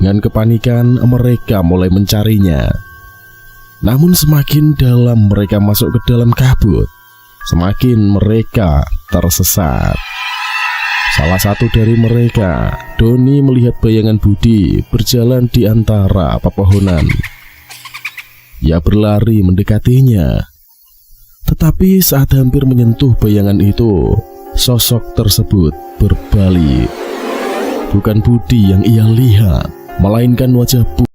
Dengan kepanikan mereka mulai mencarinya. Namun semakin dalam mereka masuk ke dalam kabut, semakin mereka tersesat. Salah satu dari mereka, Doni, melihat bayangan Budi berjalan di antara pepohonan. Ia berlari mendekatinya. Tetapi saat hampir menyentuh bayangan itu, sosok tersebut berbalik. Bukan Budi yang ia lihat, melainkan wajah Budi.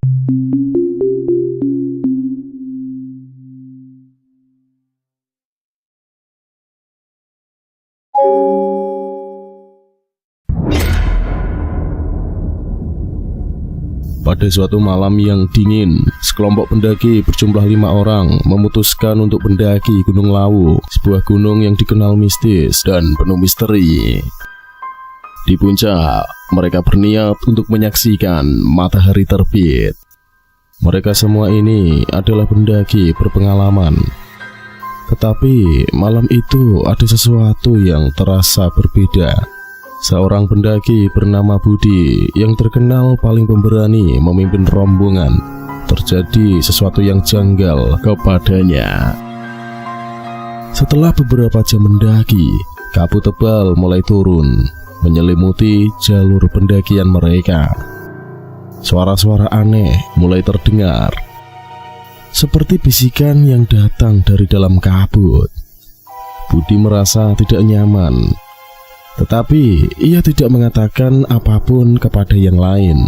Pada suatu malam yang dingin, sekelompok pendaki berjumlah 5 orang memutuskan untuk mendaki Gunung Lawu, sebuah gunung yang dikenal mistis dan penuh misteri. Di puncak, mereka berniat untuk menyaksikan matahari terbit. Mereka semua ini adalah pendaki berpengalaman. Tetapi malam itu ada sesuatu yang terasa berbeda. Seorang pendaki bernama Budi yang terkenal paling pemberani memimpin rombongan. Terjadi sesuatu yang janggal kepadanya. Setelah beberapa jam mendaki, kabut tebal mulai turun, menyelimuti jalur pendakian mereka. Suara-suara aneh mulai terdengar, seperti bisikan yang datang dari dalam kabut. Budi merasa tidak nyaman, tetapi ia tidak mengatakan apapun kepada yang lain.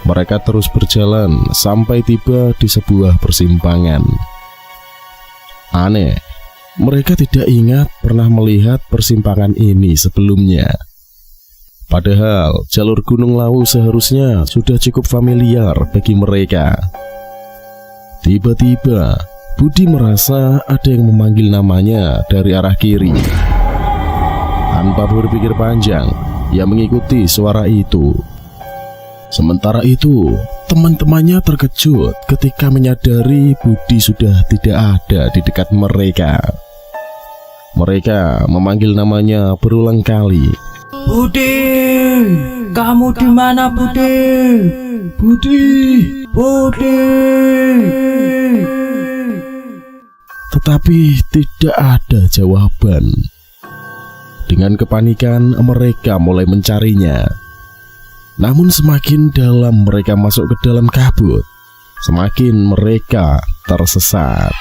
Mereka terus berjalan sampai tiba di sebuah persimpangan. Aneh, mereka tidak ingat pernah melihat persimpangan ini sebelumnya. Padahal jalur Gunung Lawu seharusnya sudah cukup familiar bagi mereka. Tiba-tiba Budi merasa ada yang memanggil namanya dari arah kiri. Tanpa berpikir panjang, ia mengikuti suara itu. Sementara itu, teman-temannya terkejut ketika menyadari Budi sudah tidak ada di dekat mereka. Mereka memanggil namanya berulang kali. Budi, kamu di mana, Budi? Budi, Budi. Tetapi tidak ada jawaban. Dengan kepanikan mereka mulai mencarinya. Namun semakin dalam mereka masuk ke dalam kabut, semakin mereka tersesat.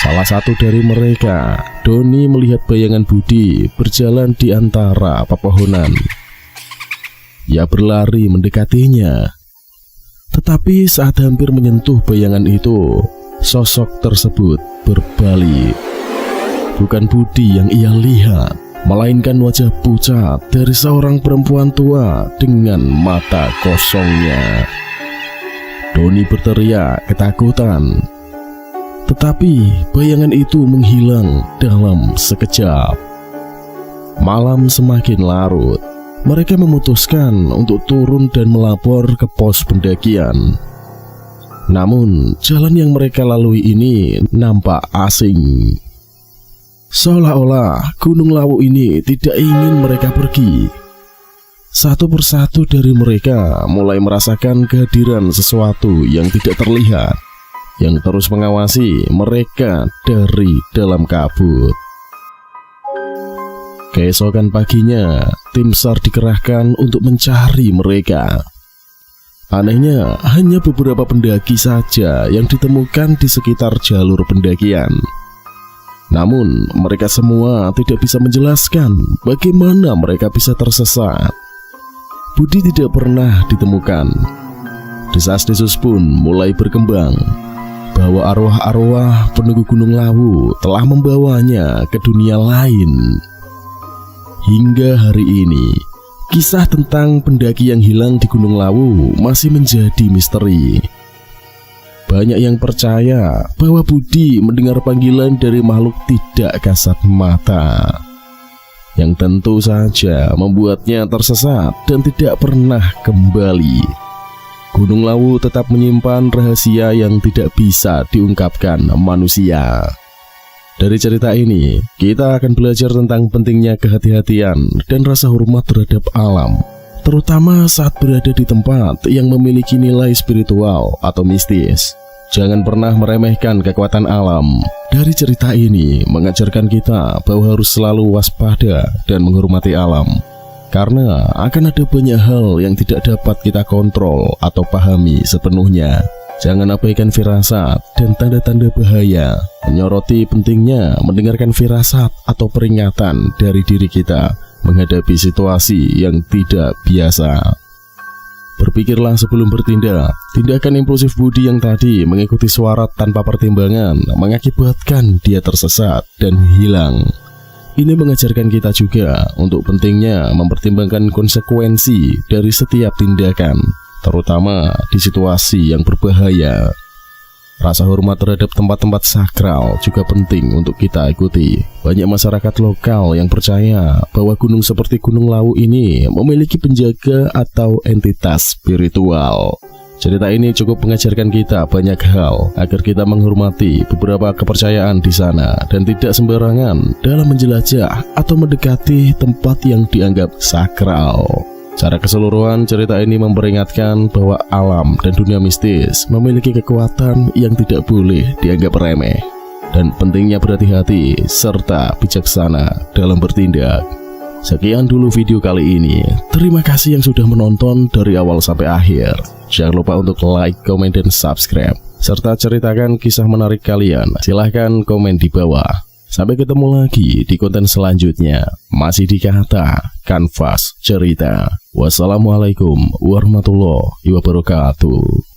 Salah satu dari mereka, Doni, melihat bayangan Budi berjalan di antara pepohonan. Ia berlari mendekatinya. Tetapi saat hampir menyentuh bayangan itu, sosok tersebut berbalik. Bukan Budi yang ia lihat, melainkan wajah pucat dari seorang perempuan tua dengan mata kosongnya. Doni berteriak ketakutan, tetapi bayangan itu menghilang dalam sekejap. Malam semakin larut. Mereka memutuskan untuk turun dan melapor ke pos pendakian. Namun jalan yang mereka lalui ini nampak asing. Seolah-olah Gunung Lawu ini tidak ingin mereka pergi. Satu persatu dari mereka mulai merasakan kehadiran sesuatu yang tidak terlihat, yang terus mengawasi mereka dari dalam kabut. Keesokan paginya, tim SAR dikerahkan untuk mencari mereka. Anehnya, hanya beberapa pendaki saja yang ditemukan di sekitar jalur pendakian. Namun mereka semua tidak bisa menjelaskan bagaimana mereka bisa tersesat. Budi tidak pernah ditemukan. Desas-desus pun mulai berkembang bahwa arwah-arwah penunggu Gunung Lawu telah membawanya ke dunia lain. Hingga hari ini, kisah tentang pendaki yang hilang di Gunung Lawu masih menjadi misteri. Banyak yang percaya bahwa Budi mendengar panggilan dari makhluk tidak kasat mata, yang tentu saja membuatnya tersesat dan tidak pernah kembali. Gunung Lawu tetap menyimpan rahasia yang tidak bisa diungkapkan manusia. Dari cerita ini, kita akan belajar tentang pentingnya kehati-hatian dan rasa hormat terhadap alam terutama saat berada di tempat yang memiliki nilai spiritual atau mistis. Jangan pernah meremehkan kekuatan alam. Dari cerita ini mengajarkan kita bahwa harus selalu waspada dan menghormati alam. Karena akan ada banyak hal yang tidak dapat kita kontrol atau pahami sepenuhnya. Jangan abaikan firasat dan tanda-tanda bahaya. Menyoroti pentingnya mendengarkan firasat atau peringatan dari diri kita menghadapi situasi yang tidak biasa. Berpikirlah sebelum bertindak. Tindakan impulsif Budi yang tadi mengikuti suara tanpa pertimbangan mengakibatkan dia tersesat dan hilang. Ini mengajarkan kita juga untuk pentingnya mempertimbangkan konsekuensi dari setiap tindakan, terutama di situasi yang berbahaya. Rasa hormat terhadap tempat-tempat sakral juga penting untuk kita ikuti. Banyak masyarakat lokal yang percaya bahwa gunung seperti Gunung Lawu ini memiliki penjaga atau entitas spiritual. Cerita ini cukup mengajarkan kita banyak hal agar kita menghormati beberapa kepercayaan di sana dan tidak sembarangan dalam menjelajah atau mendekati tempat yang dianggap sakral. Secara keseluruhan, cerita ini memperingatkan bahwa alam dan dunia mistis memiliki kekuatan yang tidak boleh dianggap remeh, dan pentingnya berhati-hati serta bijaksana dalam bertindak. Sekian dulu video kali ini. Terima kasih yang sudah menonton dari awal sampai akhir. Jangan lupa untuk like, komen, dan subscribe, serta ceritakan kisah menarik kalian. Silahkan komen di bawah. Sampai ketemu lagi di konten selanjutnya. Masih di Kata Kanvas Cerita. Wassalamualaikum warahmatullahi wabarakatuh.